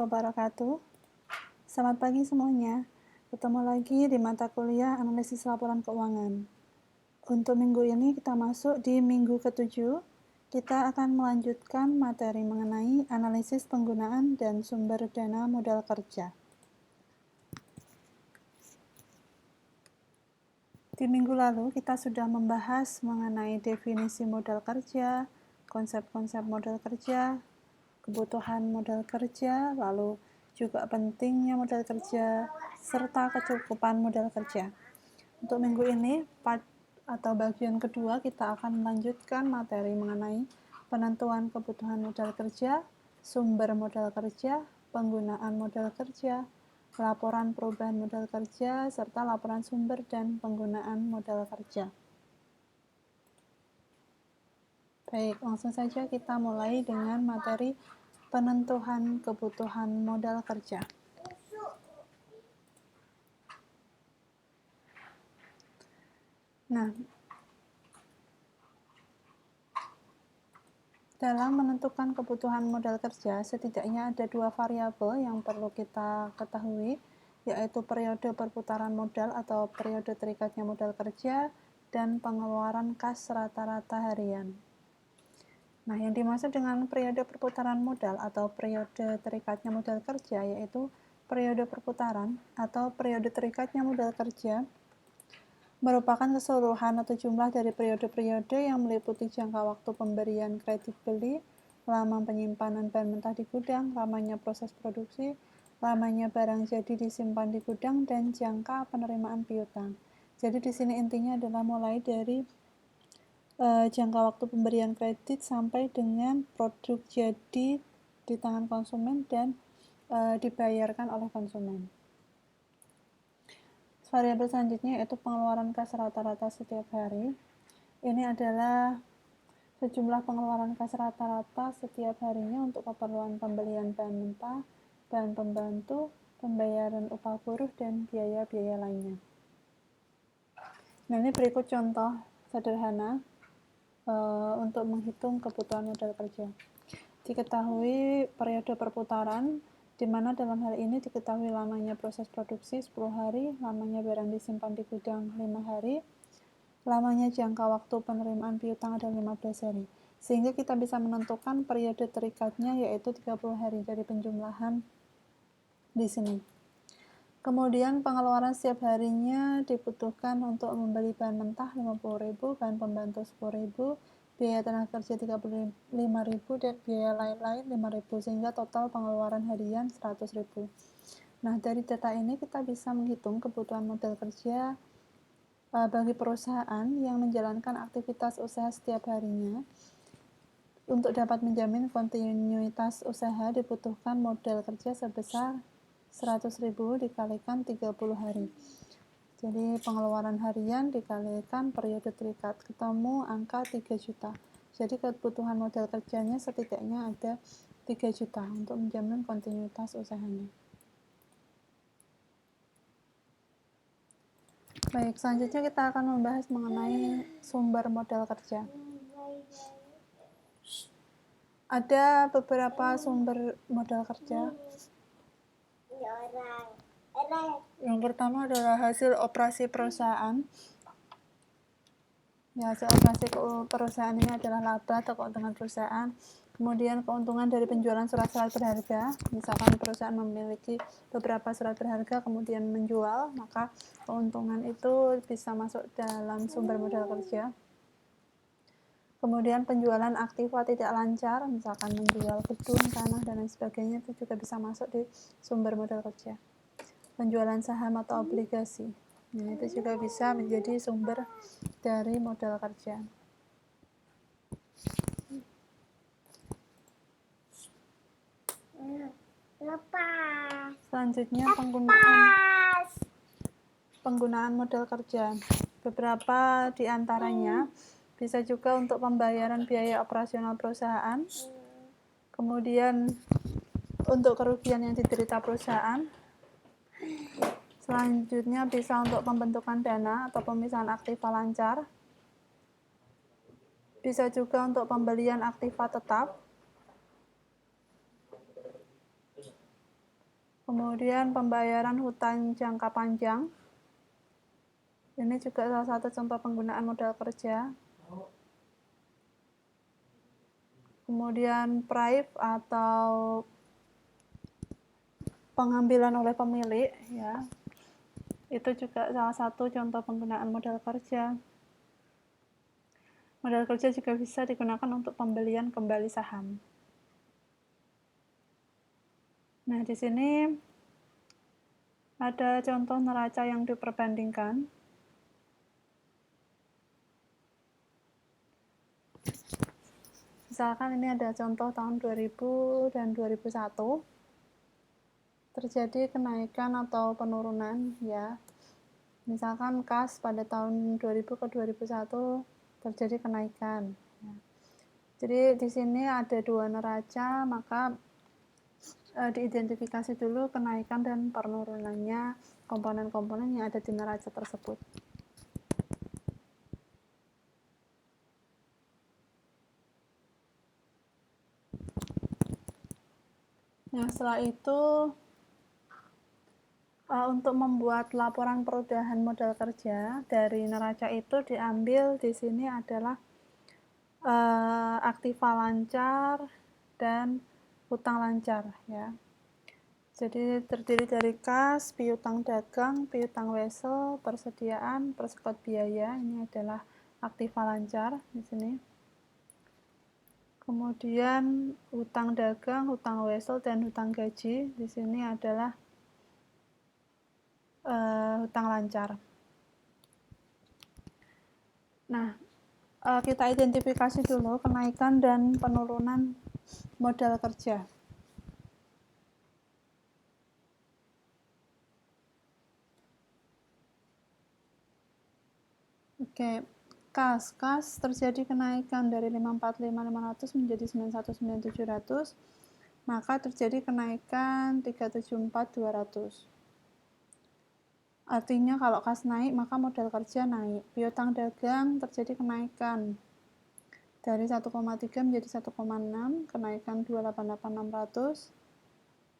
Wabarakatuh. Selamat pagi semuanya. Ketemu lagi di mata kuliah analisis laporan keuangan. Untuk minggu ini kita masuk di minggu ke-7. Kita akan melanjutkan materi mengenai analisis penggunaan dan sumber dana modal kerja. Di minggu lalu kita sudah membahas mengenai definisi modal kerja, konsep-konsep modal kerja, kebutuhan modal kerja, lalu juga pentingnya modal kerja, serta kecukupan modal kerja. Untuk minggu ini, atau bagian kedua, kita akan melanjutkan materi mengenai penentuan kebutuhan modal kerja, sumber modal kerja, penggunaan modal kerja, laporan perubahan modal kerja, serta laporan sumber dan penggunaan modal kerja. Baik, langsung saja kita mulai dengan materi penentuan kebutuhan modal kerja. Nah, dalam menentukan kebutuhan modal kerja, setidaknya ada dua variabel yang perlu kita ketahui, yaitu periode perputaran modal atau periode terikatnya modal kerja dan pengeluaran kas rata-rata harian. Nah, yang dimaksud dengan periode perputaran modal atau periode terikatnya modal kerja yaitu periode perputaran atau periode terikatnya modal kerja merupakan keseluruhan atau jumlah dari periode-periode yang meliputi jangka waktu pemberian kredit beli, lama penyimpanan bahan mentah di gudang, lamanya proses produksi, lamanya barang jadi disimpan di gudang, dan jangka penerimaan piutang. Jadi di sini intinya adalah mulai dari jangka waktu pemberian kredit sampai dengan produk jadi di tangan konsumen dan dibayarkan oleh konsumen. Variabel selanjutnya yaitu pengeluaran kas rata-rata setiap hari. Ini adalah sejumlah pengeluaran kas rata-rata setiap harinya untuk keperluan pembelian bahan mentah, bahan pembantu, pembayaran upah buruh, dan biaya-biaya lainnya. Nah, ini berikut contoh sederhana untuk menghitung kebutuhan modal kerja. Diketahui periode perputaran, di mana dalam hal ini diketahui lamanya proses produksi 10 hari, lamanya barang disimpan di gudang 5 hari, lamanya jangka waktu penerimaan piutang adalah 15 hari. Sehingga kita bisa menentukan periode terikatnya yaitu 30 hari dari penjumlahan di sini. Kemudian pengeluaran setiap harinya dibutuhkan untuk membeli bahan mentah 50.000, bahan pembantu 10.000, biaya tenaga kerja 35.000 dan biaya lain-lain 5.000 sehingga total pengeluaran harian 100.000. Nah, dari data ini kita bisa menghitung kebutuhan modal kerja bagi perusahaan yang menjalankan aktivitas usaha setiap harinya. Untuk dapat menjamin kontinuitas usaha dibutuhkan modal kerja sebesar 100.000 dikalikan 30 hari. Jadi pengeluaran harian dikalikan periode terikat, ketemu angka 3 juta. Jadi kebutuhan modal kerjanya setidaknya ada 3 juta untuk menjamin kontinuitas usahanya. Baik, selanjutnya kita akan membahas mengenai sumber modal kerja. Ada beberapa sumber modal kerja. Yang pertama adalah hasil operasi perusahaan. Ya, hasil operasi perusahaan ini adalah laba atau keuntungan perusahaan. Kemudian keuntungan dari penjualan surat-surat berharga. Misalkan perusahaan memiliki beberapa surat berharga kemudian menjual, maka keuntungan itu bisa masuk dalam sumber modal kerja. Kemudian penjualan aktiva tidak lancar, misalkan menjual gedung, tanah, dan lain sebagainya, itu juga bisa masuk di sumber modal kerja. Penjualan saham atau obligasi, nah, itu juga bisa menjadi sumber dari modal kerja. Selanjutnya penggunaan modal kerja. Beberapa di antaranya bisa juga untuk pembayaran biaya operasional perusahaan, kemudian untuk kerugian yang diderita perusahaan. Selanjutnya bisa untuk pembentukan dana atau pemisahan aktiva lancar. Bisa juga untuk pembelian aktiva tetap. Kemudian pembayaran hutang jangka panjang. Ini juga salah satu contoh penggunaan modal kerja. Kemudian prive atau pengambilan oleh pemilik, ya. Itu juga salah satu contoh penggunaan modal kerja. Modal kerja juga bisa digunakan untuk pembelian kembali saham. Nah, di sini ada contoh neraca yang diperbandingkan. Misalkan ini ada contoh tahun 2000 dan 2001. Terjadi kenaikan atau penurunan, ya. Misalkan kas pada tahun 2000 ke 2001 terjadi kenaikan. Ya. Jadi di sini ada dua neraca, maka diidentifikasi dulu kenaikan dan penurunannya, komponen-komponen yang ada di neraca tersebut. Nah, setelah itu untuk membuat laporan perubahan modal kerja dari neraca itu diambil di sini adalah aktiva lancar dan hutang lancar, ya. Jadi terdiri dari kas, piutang dagang, piutang wesel, persediaan, persekot biaya. Ini adalah aktiva lancar di sini. Kemudian hutang dagang, hutang wesel, dan hutang gaji. Di sini adalah hutang lancar. Nah, kita identifikasi dulu kenaikan dan penurunan modal kerja. Oke, kas terjadi kenaikan dari 545.500 menjadi 919.700, maka terjadi kenaikan 374.200. Artinya kalau kas naik maka modal kerja naik. Piutang dagang terjadi kenaikan dari 1,3 menjadi 1,6, kenaikan 288.600.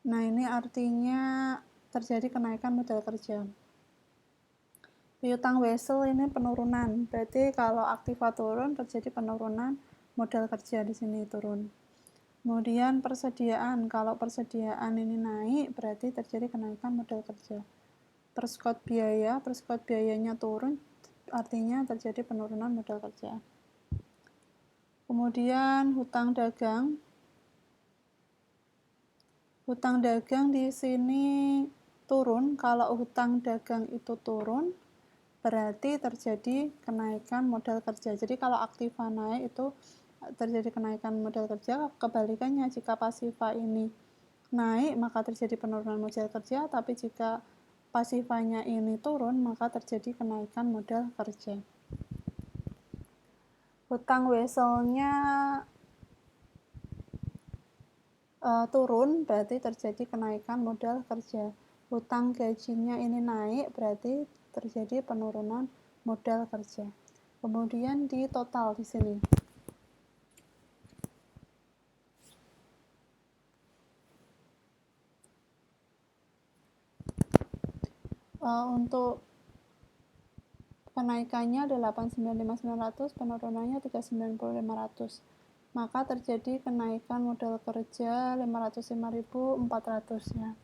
Nah, ini artinya terjadi kenaikan modal kerja. Piutang wesel ini penurunan, berarti kalau aktiva turun terjadi penurunan modal kerja, di sini turun. Kemudian persediaan, kalau persediaan ini naik berarti terjadi kenaikan modal kerja. Persekot biayanya turun, artinya terjadi penurunan modal kerja. Kemudian hutang dagang di sini turun. Kalau hutang dagang itu turun, berarti terjadi kenaikan modal kerja. Jadi kalau aktiva naik itu terjadi kenaikan modal kerja. Kebalikannya, jika pasiva ini naik maka terjadi penurunan modal kerja, tapi jika pasivanya ini turun maka terjadi kenaikan modal kerja. Hutang weselnya turun, berarti terjadi kenaikan modal kerja. Hutang gajinya ini naik, berarti terjadi penurunan modal kerja. Kemudian di total di sini. Untuk kenaikannya ada 895.900, penurunannya 390.500. Maka terjadi kenaikan modal kerja 505.400, ya.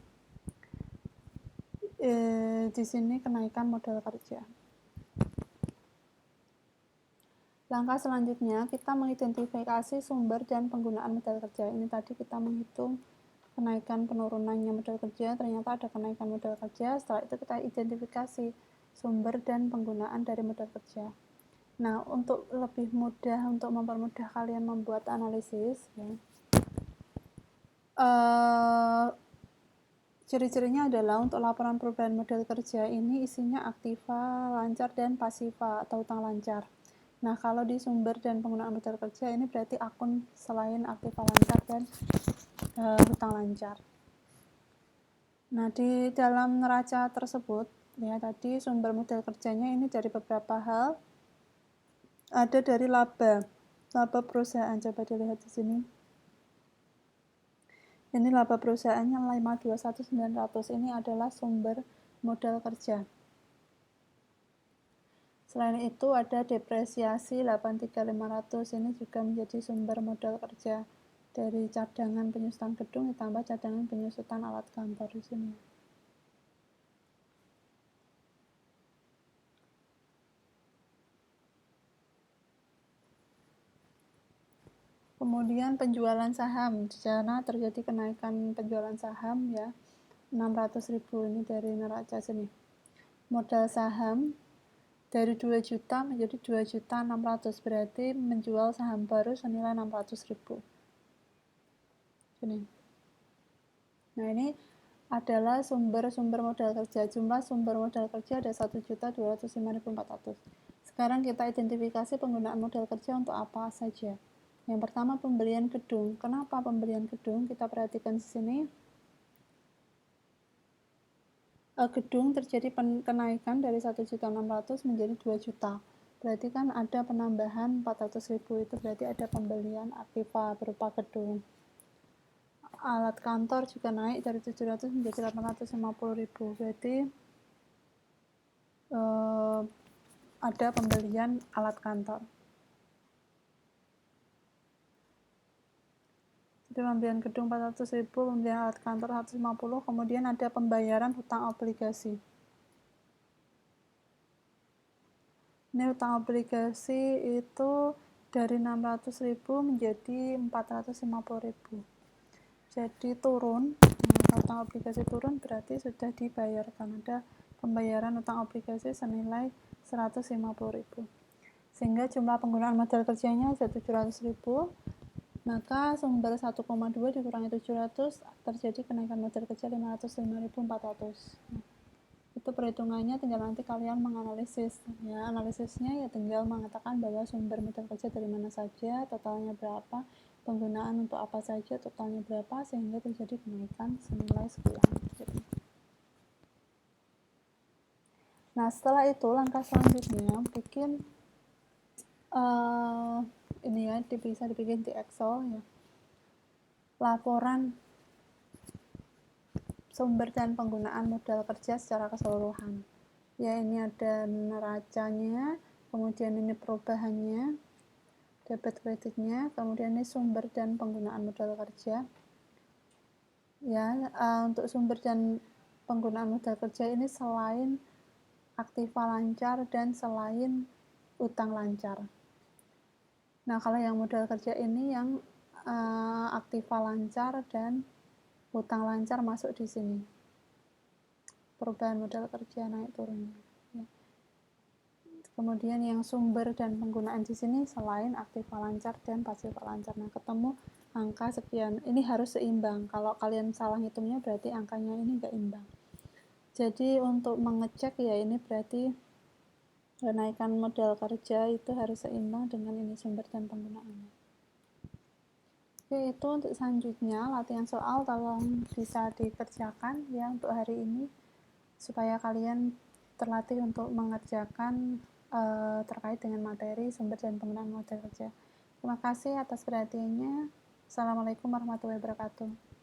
Di sini kenaikan modal kerja. Langkah selanjutnya kita mengidentifikasi sumber dan penggunaan modal kerja. Ini tadi kita menghitung kenaikan penurunannya modal kerja, ternyata ada kenaikan modal kerja. Setelah itu kita identifikasi sumber dan penggunaan dari modal kerja. Nah, untuk lebih mudah, untuk mempermudah kalian membuat analisis, ya, ciri-cirinya adalah untuk laporan perubahan modal kerja ini isinya aktiva, lancar, dan pasiva atau hutang lancar. Nah, kalau di sumber dan penggunaan modal kerja ini berarti akun selain aktiva lancar dan hutang lancar. Nah, di dalam neraca tersebut, ya, tadi sumber modal kerjanya ini dari beberapa hal. Ada dari laba perusahaan, coba dilihat di sini. Ini laba perusahaannya 521.900. Ini adalah sumber modal kerja. Selain itu ada depresiasi 83.500. Ini juga menjadi sumber modal kerja dari cadangan penyusutan gedung ditambah cadangan penyusutan alat kantor di sini. Kemudian penjualan saham, di sana terjadi kenaikan penjualan saham ya, 600.000. Ini dari neraca sini. Modal saham dari 2 juta menjadi 2.600.000, berarti menjual saham baru senilai 600.000. Sini. Nah, ini adalah sumber-sumber modal kerja. Jumlah sumber modal kerja ada 1.205.400. Sekarang kita identifikasi penggunaan modal kerja untuk apa saja. Yang pertama, pembelian gedung. Kenapa pembelian gedung? Kita perhatikan di sini. Gedung terjadi kenaikan dari 1.600.000 menjadi 2 juta. Berarti kan ada penambahan 400.000, itu berarti ada pembelian aktiva berupa gedung. Alat kantor juga naik dari 700 menjadi 850.000, berarti ada pembelian alat kantor. Jadi pembelian gedung 400.000, pembelian alat kantor 150, kemudian ada pembayaran hutang obligasi. Ini hutang obligasi itu dari 600.000 menjadi 450.000. Jadi turun. Nah, hutang obligasi turun berarti sudah dibayarkan. Ada pembayaran hutang obligasi senilai 150.000. Sehingga jumlah penggunaan modal kerjanya 700.000. Maka sumber 1,2 dikurangi 700 terjadi kenaikan modal kerja 505.400. Itu perhitungannya, tinggal nanti kalian menganalisis ya. Analisisnya ya tinggal mengatakan bahwa sumber modal kerja dari mana saja, totalnya berapa, penggunaan untuk apa saja, totalnya berapa, sehingga terjadi kenaikan senilai sekian. Nah, setelah itu langkah selanjutnya bikin ini ya, bisa dibikin di Excel ya, laporan sumber dan penggunaan modal kerja secara keseluruhan. Ya, ini ada neracanya, kemudian ini perubahannya, debit kreditnya, kemudian ini sumber dan penggunaan modal kerja. Ya, untuk sumber dan penggunaan modal kerja ini selain aktiva lancar dan selain utang lancar. Nah, kalau yang modal kerja ini yang aktiva lancar dan utang lancar masuk di sini. Perubahan modal kerja naik turunnya. Ya. Kemudian yang sumber dan penggunaan di sini selain aktiva lancar dan pasiva lancar. Nah, ketemu angka sekian. Ini harus seimbang. Kalau kalian salah hitungnya berarti angkanya ini enggak imbang. Jadi untuk mengecek ya ini berarti kenaikan modal kerja itu harus seimbang dengan ini sumber dan penggunaannya. Oke, itu untuk selanjutnya latihan soal tolong bisa dikerjakan ya untuk hari ini supaya kalian terlatih untuk mengerjakan terkait dengan materi sumber dan penggunaan modal kerja. Terima kasih atas perhatiannya. Assalamualaikum warahmatullahi wabarakatuh.